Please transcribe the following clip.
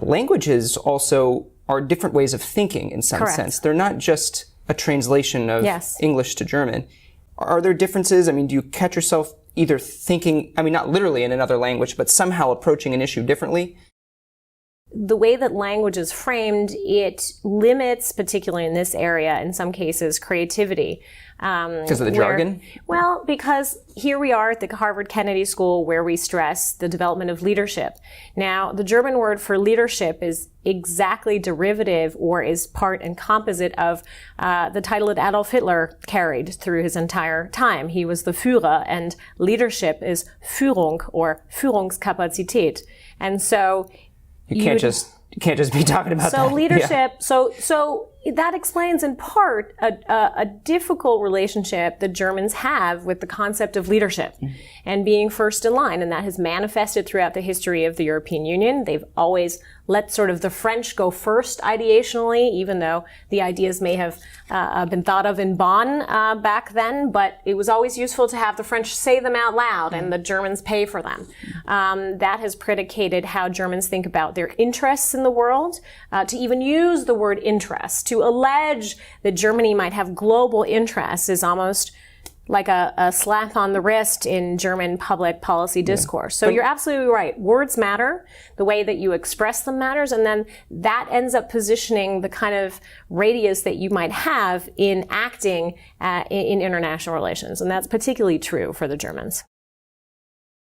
languages also are different ways of thinking in some sense. They're not just a translation of English to German. Are there differences? I mean, do you catch yourself either thinking, I mean, not literally in another language, but somehow approaching an issue differently? The way that language is framed, it limits, particularly in this area, in some cases, creativity. Because of the jargon? Well, because here we are at the Harvard Kennedy School where we stress the development of leadership. Now, the German word for leadership is exactly derivative or is part and composite of the title that Adolf Hitler carried through his entire time. He was the Führer, and leadership is Führung or Führungskapazität. And so you can't just be talking about that. So leadership, so that explains in part a difficult relationship that Germans have with the concept of leadership and being first in line. And that has manifested throughout the history of the European Union. They've always let sort of the French go first ideationally, even though the ideas may have been thought of in Bonn back then. But it was always useful to have the French say them out loud and the Germans pay for them. That has predicated how Germans think about their interests in the world. To even use the word interest, to allege that Germany might have global interests is almost like a slap on the wrist in German public policy discourse. So you're absolutely right. Words matter. The way that you express them matters. And then that ends up positioning the kind of radius that you might have in acting in international relations. And that's particularly true for the Germans.